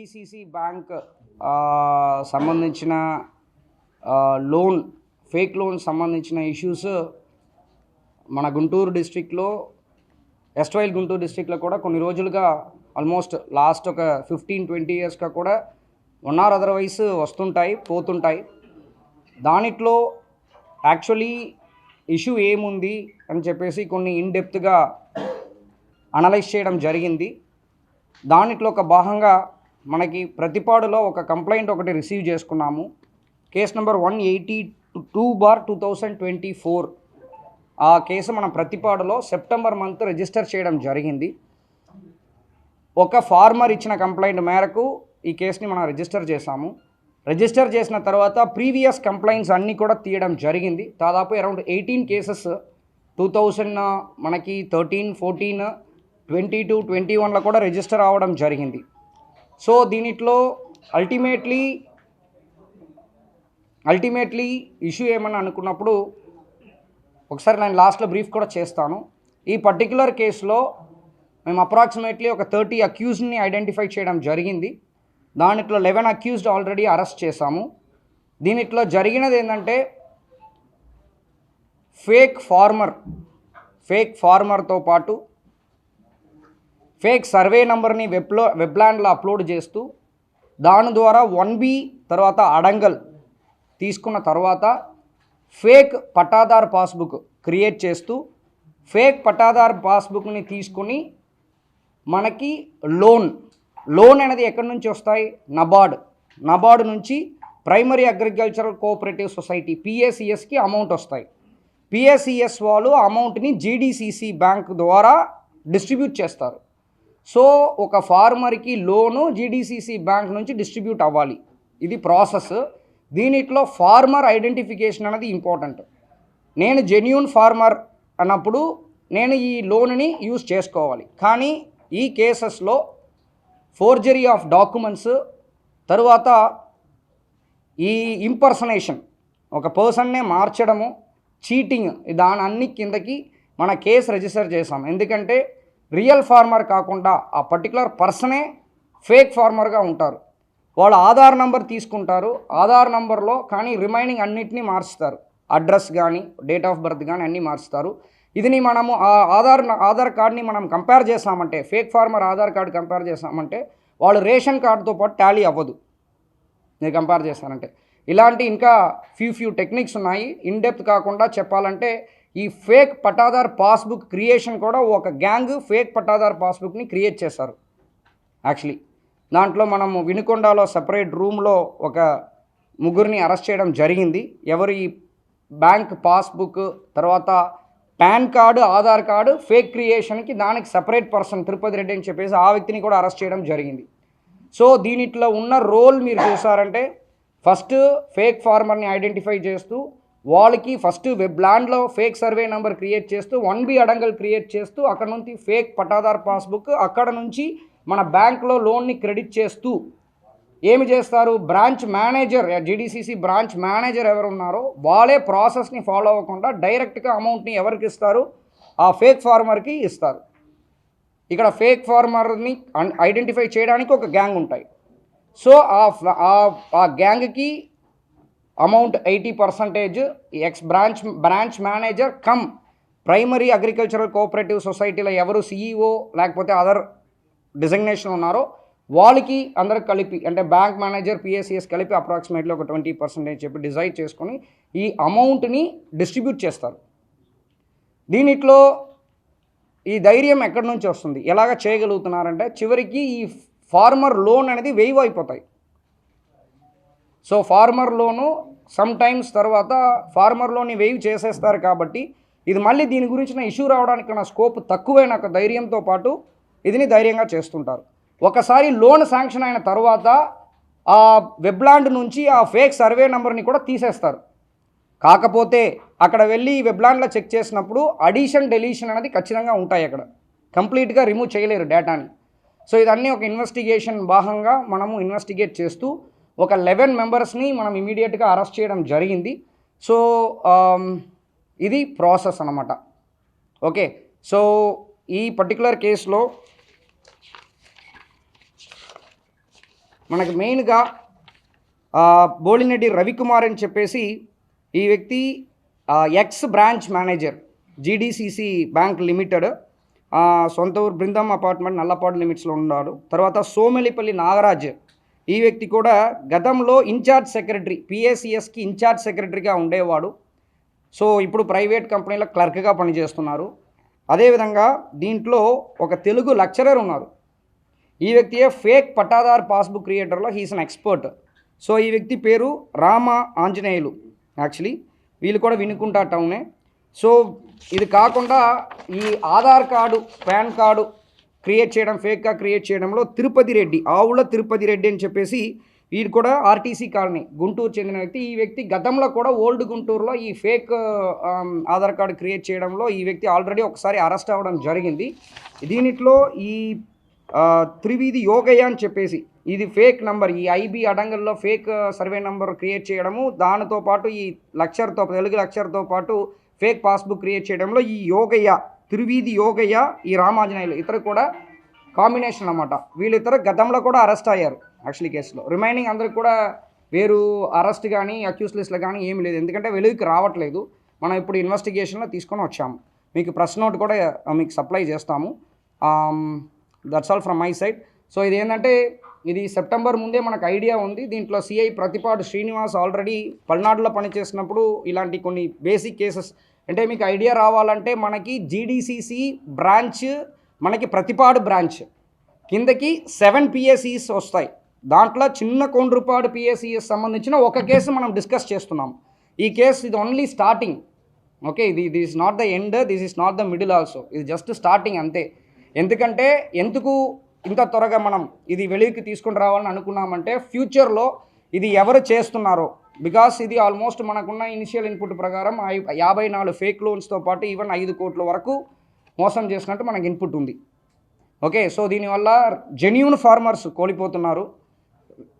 GDCC bank సంబంధించిన loan fake loan సంబంధించిన issues మన గుంటూరు డిస్ట్రిక్ట్లో ఎస్ట్రైల్ గుంటూరు డిస్ట్రిక్ట్లో కూడా కొన్ని రోజులుగా ఆల్మోస్ట్ లాస్ట్ ఒక 15-20 ఇయర్స్గా కూడా వన్ ఆర్ అదర్వైజ్ వస్తుంటాయి పోతుంటాయి. దానిట్లో యాక్చువల్లీ ఇష్యూ ఏముంది అని చెప్పేసి కొన్ని ఇన్డెప్త్గా అనలైజ్ చేయడం జరిగింది. దానిట్లో ఒక భాగంగా మనకి ప్రతిపాడులో ఒక కంప్లైంట్ ఒకటి రిసీవ్ చేసుకున్నాము. Case number 182/2024. ఆ కేసు మన ప్రతిపాడులో సెప్టెంబర్ మంత్ రిజిస్టర్ చేయడం జరిగింది. ఒక ఫార్మర్ ఇచ్చిన కంప్లైంట్ మేరకు ఈ కేసుని మనం రిజిస్టర్ చేశాము. రిజిస్టర్ చేసిన తర్వాత ప్రీవియస్ కంప్లైంట్స్ అన్నీ కూడా తీయడం జరిగింది. దాదాపు అరౌండ్ 18 కేసెస్ 2000 మనకి 13, 14, 22, 21లో కూడా రిజిస్టర్ అవ్వడం జరిగింది. సో దీనిట్లో అల్టిమేట్లీ ఇష్యూ ఏమని అనుకున్నప్పుడు ఒకసారి నేను లాస్ట్లో బ్రీఫ్ కూడా చేస్తాను. ఈ పర్టిక్యులర్ కేసులో మేము అప్రాక్సిమేట్లీ ఒక 30 అక్యూజ్డ్ని ఐడెంటిఫై చేయడం జరిగింది. దానిట్లో 11 అక్యూజ్డ్ ఆల్రెడీ అరెస్ట్ చేశాము. దీనిట్లో జరిగినది ఏంటంటే ఫేక్ ఫార్మర్తో పాటు ఫేక్ సర్వే నెంబర్ని వెబ్లాండ్లో అప్లోడ్ చేస్తూ దాని ద్వారా 1B తర్వాత అడంగల్ తీసుకున్న తర్వాత ఫేక్ పట్టాదార్ పాస్బుక్ క్రియేట్ చేస్తూ ఫేక్ పట్టాదార్ పాస్బుక్ని తీసుకొని మనకి లోన్ అనేది ఎక్కడి నుంచి వస్తాయి? నబార్డ్ నుంచి ప్రైమరీ అగ్రికల్చరల్ కోఆపరేటివ్ సొసైటీ PACSకి అమౌంట్ వస్తాయి. PACS వాళ్ళు అమౌంట్ని జీడీసీసీ బ్యాంక్ ద్వారా డిస్ట్రిబ్యూట్ చేస్తారు. సో ఒక ఫార్మర్కి లోను జీడీసీసీ బ్యాంక్ నుంచి డిస్ట్రిబ్యూట్ అవ్వాలి. ఇది ప్రాసెస్. దీనిట్లో ఫార్మర్ ఐడెంటిఫికేషన్ అనేది ఇంపార్టెంట్. నేను జెన్యూన్ ఫార్మర్ అన్నప్పుడు నేను ఈ లోన్ని యూజ్ చేసుకోవాలి. కానీ ఈ కేసెస్లో ఫోర్జరీ ఆఫ్ డాక్యుమెంట్స్, తరువాత ఈ ఇంపర్సనేషన్, ఒక పర్సన్నే మార్చడము, చీటింగ్, దాని అన్ని కిందకి మన కేసు రిజిస్టర్ చేసాం. ఎందుకంటే రియల్ ఫార్మర్ కాకుండా ఆ పర్టికులర్ పర్సనే ఫేక్ ఫార్మర్గా ఉంటారు. వాళ్ళు ఆధార్ నంబర్ తీసుకుంటారు, ఆధార్ నంబర్లో కానీ రిమైనింగ్ అన్నిటినీ మార్చుతారు. అడ్రస్ కానీ డేట్ ఆఫ్ బర్త్ కానీ అన్నీ మార్చుతారు. ఇదిని మనము ఆ ఆధార్ కార్డ్ని మనం కంపేర్ చేసామంటే, fake farmer Aadhaar card compare చేసామంటే వాళ్ళు రేషన్ కార్డుతో పాటు టాలీ అవ్వదు. నేను కంపేర్ చేస్తానంటే ఇలాంటి ఇంకా ఫ్యూ టెక్నిక్స్ ఉన్నాయి. ఇన్డెప్త్ కాకుండా చెప్పాలంటే ఈ ఫేక్ పట్టాదార్ పాస్బుక్ క్రియేషన్ కూడా ఒక గ్యాంగ్ ఫేక్ పట్టాదార్ పాస్బుక్ని క్రియేట్ చేశారు. యాక్చువల్లీ దాంట్లో మనము వినుకొండలో సపరేట్ రూమ్లో ఒక ముగ్గురిని అరెస్ట్ చేయడం జరిగింది. ఎవరు ఈ బ్యాంక్ పాస్బుక్ తర్వాత PAN card, Aadhaar card fake క్రియేషన్కి దానికి సపరేట్ పర్సన్ తిరుపతి రెడ్డి అని చెప్పేసి ఆ వ్యక్తిని కూడా అరెస్ట్ చేయడం జరిగింది. సో దీనిట్లో ఉన్న రోల్ మీరు చూసారంటే ఫస్ట్ ఫేక్ ఫార్మర్ని ఐడెంటిఫై చేస్తూ వాళ్ళకి ఫస్ట్ వెబ్లాండ్లో ఫేక్ సర్వే నెంబర్ క్రియేట్ చేస్తూ 1B అడంగల్ క్రియేట్ చేస్తూ అక్కడ నుంచి ఫేక్ పట్టాదార్ పాస్బుక్, అక్కడ నుంచి మన బ్యాంక్లో లోన్ని క్రెడిట్ చేస్తూ ఏమి చేస్తారు? Branch manager, GDCC branch manager ఎవరు ఉన్నారో వాళ్ళే ప్రాసెస్ని ఫాలో అవ్వకుండా డైరెక్ట్గా అమౌంట్ని ఎవరికి ఇస్తారు? ఆ ఫేక్ ఫార్మర్కి ఇస్తారు. ఇక్కడ ఫేక్ ఫార్మర్ని ఐడెంటిఫై చేయడానికి ఒక గ్యాంగ్ ఉంటాయి. సో ఆ గ్యాంగ్కి amount 80% ex branch manager cum primary agricultural cooperative సొసైటీలో ఎవరు CEO లేకపోతే అదర్ డిజిగ్నేషన్ ఉన్నారో వాళ్ళకి అందరికి కలిపి, అంటే బ్యాంక్ మేనేజర్ PACS కలిపి అప్రాక్సిమేట్లీ ఒక 20% చెప్పి డిసైడ్ చేసుకొని ఈ అమౌంట్ని డిస్ట్రిబ్యూట్ చేస్తారు. దీనిట్లో ఈ ధైర్యం ఎక్కడి నుంచి వస్తుంది? ఎలాగ చేయగలుగుతున్నారంటే చివరికి ఈ ఫార్మర్ లోన్ అనేది వేవ్ అయిపోతాయి. సో ఫార్మర్ లోను సమ్ టైమ్స్ తర్వాత ఫార్మర్ లోన్ని వేవ్ చేసేస్తారు. కాబట్టి ఇది మళ్ళీ దీని గురించిన ఇష్యూ రావడానికి నా స్కోప్ తక్కువైన ఒక ధైర్యంతో పాటు ఇదిని ధైర్యంగా చేస్తుంటారు. ఒకసారి లోన్ శాంక్షన్ అయిన తర్వాత ఆ వెబ్లాండ్ నుంచి ఆ ఫేక్ సర్వే నెంబర్ని కూడా తీసేస్తారు. కాకపోతే అక్కడ వెళ్ళి వెబ్లాండ్లో చెక్ చేసినప్పుడు అడిషన్ డెలీషన్ అనేది ఖచ్చితంగా ఉంటాయి. అక్కడ కంప్లీట్గా రిమూవ్ చేయలేరు డేటాని. సో ఇదన్నీ ఒక ఇన్వెస్టిగేషన్ భాగంగా మనము ఇన్వెస్టిగేట్ చేస్తూ ఒక 11 మెంబర్స్ని మనం ఇమీడియట్గా అరెస్ట్ చేయడం జరిగింది. సో ఇది ప్రాసెస్ అన్నమాట. ఓకే, సో ఈ పర్టికులర్ కేసులో మనకి మెయిన్గా బోలినెడ్డి రవికుమార్ అని చెప్పేసి ఈ వ్యక్తి X branch manager GDCC bank limited, సొంత ఊరు బృందం అపార్ట్మెంట్ నల్లపాడు లిమిట్స్లో ఉన్నాడు. తర్వాత సోమెలిపల్లి నాగరాజ్, ఈ వ్యక్తి కూడా గతంలో ఇన్ఛార్జ్ సెక్రటరీ పిఏసిఎస్కి ఇన్ఛార్జ్ సెక్రటరీగా ఉండేవాడు. సో ఇప్పుడు ప్రైవేట్ కంపెనీలో క్లర్క్గా పనిచేస్తున్నారు. అదేవిధంగా దీంట్లో ఒక తెలుగు లెక్చరర్ ఉన్నారు. ఈ వ్యక్తియే ఫేక్ పట్టాదార్ పాస్బుక్ క్రియేటర్లో హీస్ అన్ ఎక్స్పర్ట్. సో ఈ వ్యక్తి పేరు రామ ఆంజనేయులు. యాక్చువల్లీ వీళ్ళు కూడా వినుకుంటా టౌనే. సో ఇది కాకుండా ఈ Aadhaar card PAN card create చేయడం, ఫేక్గా క్రియేట్ చేయడంలో తిరుపతి రెడ్డి, ఆవుల తిరుపతి రెడ్డి అని చెప్పేసి వీడు కూడా ఆర్టీసీ కాలనీ గుంటూరు చెందిన వ్యక్తి. ఈ వ్యక్తి గతంలో కూడా ఓల్డ్ గుంటూరులో ఈ ఫేక్ ఆధార్ కార్డు క్రియేట్ చేయడంలో ఈ వ్యక్తి ఆల్రెడీ ఒకసారి అరెస్ట్ అవ్వడం జరిగింది. దీనిట్లో ఈ త్రివిధి యోగయ్య అని చెప్పేసి ఇది ఫేక్ నంబర్, ఈ ఐబీ అడంగల్లో ఫేక్ సర్వే నంబర్ క్రియేట్ చేయడము, దానితో పాటు ఈ లెక్చర్తో తెలుగు లెక్చర్తో పాటు ఫేక్ పాస్బుక్ క్రియేట్ చేయడంలో ఈ యోగయ్య, త్రివిధి యోగయ్య, ఈ రామాంజనేయులు ఇద్దరు కూడా కాంబినేషన్ అన్నమాట. వీళ్ళిద్దరు గతంలో కూడా అరెస్ట్ అయ్యారు యాక్చువల్లీ కేసులో. రిమైనింగ్ అందరికి కూడా వేరు అరెస్ట్ కానీ అక్యూస్ లిస్ట్లో కానీ ఏమి లేదు, ఎందుకంటే వెలుగుకి రావట్లేదు. మనం ఇప్పుడు ఇన్వెస్టిగేషన్లో తీసుకొని వచ్చాము. మీకు ప్రెస్ నోట్ కూడా మీకు సప్లై చేస్తాము. That's all from my side. So ఇది ఏంటంటే ఇది సెప్టెంబర్ ముందే మనకు ఐడియా ఉంది. దీంట్లో సిఐ ప్రతిపాడు శ్రీనివాస్ ఆల్రెడీ పల్నాడులో పనిచేసినప్పుడు ఇలాంటి కొన్ని బేసిక్ కేసెస్, అంటే మీకు ఐడియా రావాలంటే మనకి జీడీసీసీ బ్రాంచ్, మనకి ప్రతిపాడు బ్రాంచ్ కిందకి 7 పిఎస్ఈస్ వస్తాయి. దాంట్లో చిన్న కొండ్రుపాడు పిఎస్ఈఎస్ సంబంధించిన ఒక కేసు మనం డిస్కస్ చేస్తున్నాం. ఈ కేసు ఇది ఓన్లీ స్టార్టింగ్. ఓకే, ఇది is not the end, this is not the middle also, ఇది జస్ట్ స్టార్టింగ్ అంతే. ఎందుకంటే ఎందుకు ఇంత త్వరగా మనం ఇది వెలుగుకి తీసుకుని రావాలని అనుకున్నామంటే ఫ్యూచర్లో ఇది ఎవరు చేస్తున్నారో, బికాస్ ఇది ఆల్మోస్ట్ మనకున్న ఇనిషియల్ ఇన్పుట్ ప్రకారం 54 ఫేక్ లోన్స్తో పాటు ఈవెన్ 5 కోట్ల వరకు మోసం చేసినట్టు మనకు ఇన్పుట్ ఉంది. ఓకే, సో దీనివల్ల జెన్యూన్ ఫార్మర్స్ కోల్పోతున్నారు,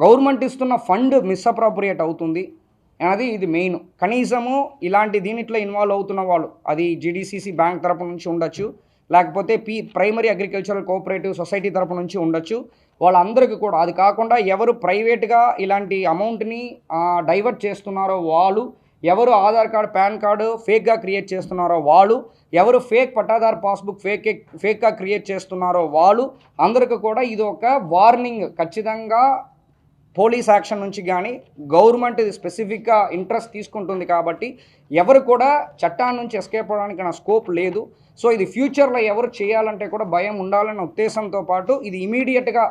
గవర్నమెంట్ ఇస్తున్న ఫండ్ మిస్అప్రాప్రియేట్ అవుతుంది అనేది ఇది మెయిన్. కనీసము ఇలాంటి దీనిట్లో ఇన్వాల్వ్ అవుతున్న వాళ్ళు, అది జీడీసీసీ బ్యాంక్ తరపు నుంచి ఉండొచ్చు, లేకపోతే ప్రైమరీ అగ్రికల్చరల్ కోఆపరేటివ్ సొసైటీ తరపు నుంచి ఉండొచ్చు, వాళ్ళందరికీ కూడా. అది కాకుండా ఎవరు ప్రైవేట్గా ఇలాంటి అమౌంట్ని డైవర్ట్ చేస్తున్నారో వాళ్ళు, ఎవరు ఆధార్ కార్డు పాన్ కార్డు ఫేక్గా క్రియేట్ చేస్తున్నారో వాళ్ళు, ఎవరు ఫేక్ పట్టాదార్ పాస్బుక్ ఫేక్గా క్రియేట్ చేస్తున్నారో వాళ్ళు అందరికీ కూడా ఇది ఒక వార్నింగ్. ఖచ్చితంగా పోలీస్ యాక్షన్ నుంచి కానీ గవర్నమెంట్ స్పెసిఫిక్గా ఇంట్రెస్ట్ తీసుకుంటుంది కాబట్టి ఎవరు కూడా చట్టాన్ని నుంచి ఎస్కేప్ అవ్వడానికి నా స్కోప్ లేదు. సో ఇది ఫ్యూచర్లో ఎవరు చేయాలంటే కూడా భయం ఉండాలన్న ఉద్దేశంతో పాటు ఇది ఇమీడియట్గా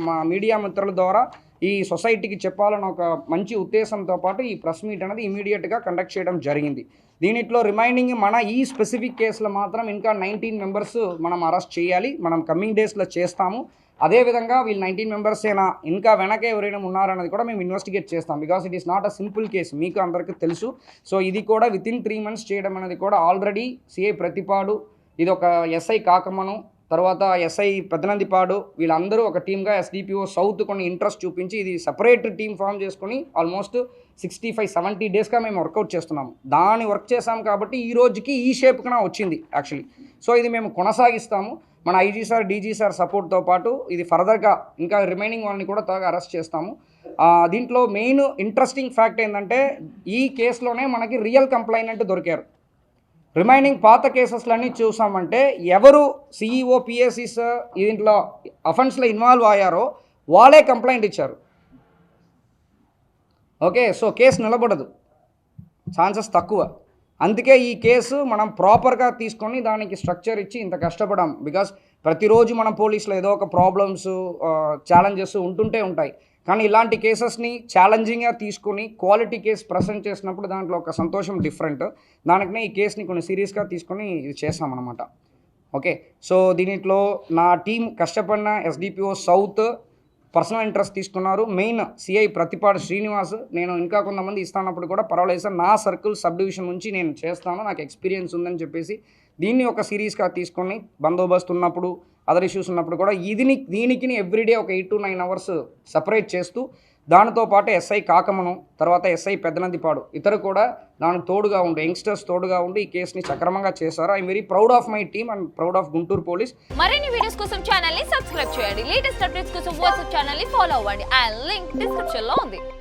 మా మీడియా మిత్రుల ద్వారా ఈ సొసైటీకి చెప్పాలని ఒక మంచి ఉద్దేశంతో పాటు ఈ ప్రెస్ మీట్ అనేది ఇమీడియట్గా కండక్ట్ చేయడం జరిగింది. దీనిట్లో రిమైనింగ్ మన ఈ స్పెసిఫిక్ కేసులో మాత్రం ఇంకా 19 మెంబర్స్ మనం అరెస్ట్ చేయాలి, మనం కమింగ్ డేస్లో చేస్తాము. అదేవిధంగా వీళ్ళు 19 మెంబర్స్ అయినా ఇంకా వెనక ఎవరైనా ఉన్నారన్నది కూడా మేము ఇన్వెస్టిగేట్ చేస్తాం, because it is not a simple case, మీకు అందరికీ తెలుసు. సో ఇది కూడా వితిన్ 3 మంత్స్ చేయడం అనేది కూడా ఆల్రెడీ సిఐ ప్రతిపాడు, ఇది ఒక ఎస్ఐ కాకమను, తర్వాత ఎస్ఐ పెద్దనందిపాడు, వీళ్ళందరూ ఒక టీమ్గా ఎస్డిపిఓ సౌత్ కొన్ని ఇంట్రెస్ట్ చూపించి ఇది సపరేట్ టీమ్ ఫామ్ చేసుకొని ఆల్మోస్ట్ 65-70 డేస్గా మేము వర్కౌట్ చేస్తున్నాము. దాన్ని వర్క్ చేసాము కాబట్టి ఈ రోజుకి ఈ షేప్గా వచ్చింది యాక్చువల్లీ. సో ఇది మేము కొనసాగిస్తాము. మన ఐజీ సార్, డీజీ సార్ సపోర్ట్తో పాటు ఇది ఫర్దర్గా ఇంకా రిమైనింగ్ వాళ్ళని కూడా త్వరగా అరెస్ట్ చేస్తాము. దీంట్లో మెయిన్ ఇంట్రెస్టింగ్ ఫ్యాక్ట్ ఏంటంటే ఈ కేసులోనే మనకి రియల్ కంప్లైనెంట్ దొరికారు. రిమైనింగ్ పాత కేసెస్లన్నీ చూసామంటే ఎవరు సిఈఓ పిఎస్సీస్ దీంట్లో అఫెన్స్లో ఇన్వాల్వ్ అయ్యారో వాళ్ళే కంప్లైంట్ ఇచ్చారు. ఓకే, సో కేసు నిలబడదు, ఛాన్సెస్ తక్కువ. అందుకే ఈ కేసు మనం ప్రాపర్గా తీసుకొని దానికి స్ట్రక్చర్ ఇచ్చి ఇంత కష్టపడాం. బికాస్ ప్రతిరోజు మనం పోలీసులో ఏదో ఒక ప్రాబ్లమ్స్ ఛాలెంజెస్ ఉంటుంటే ఉంటాయి, కానీ ఇలాంటి కేసెస్ని ఛాలెంజింగ్గా తీసుకొని క్వాలిటీ కేసు ప్రజెంట్ చేసినప్పుడు దాంట్లో ఒక సంతోషం డిఫరెంట్. దానికనే ఈ కేసుని కొన్ని సీరియస్గా తీసుకొని ఇది చేస్తామన్నమాట. ఓకే, సో దీంట్లో నా టీం కష్టపడిన ఎస్డిపిఓ సౌత్ పర్సనల్ ఇంట్రెస్ట్ తీసుకున్నారు. మెయిన్ సిఐ ప్రతిపాడు శ్రీనివాస్, నేను ఇంకా కొంతమంది ఇస్తానప్పుడు కూడా పర్వాలేదు సార్, నా సర్కిల్ సబ్ డివిజన్ నుంచి నేను చేస్తాను, నాకు ఎక్స్పీరియన్స్ ఉందని చెప్పేసి దీన్ని ఒక సిరీస్గా తీసుకొని బందోబస్తు ఉన్నప్పుడు అదర్ ఇష్యూస్ ఉన్నప్పుడు కూడా దీనికి ఎవ్రీడే ఒక 8 to 9 అవర్స్ సపరేట్ చేస్తూ దానితో పాటు ఎస్ఐ కాకమను, తర్వాత ఎస్ఐ పెద్దనందిపాడు ఇతరు కూడా దానికి తోడుగా ఉండి, యంగ్స్టర్స్ తోడుగా ఉండి ఈ కేసుని సక్రమంగా చేశారు. I'm very proud of my team and proud of Guntur police. మరిన్ని వీడియోస్ కోసం ఛానల్ ని సబ్స్క్రైబ్ చేయండి. లేటెస్ట్ అప్డేట్స్ కోసం వాట్సాప్ ఛానల్ ని ఫాలో అవ్వండి. ఆ లింక్ డిస్క్రిప్షన్ లో ఉంది.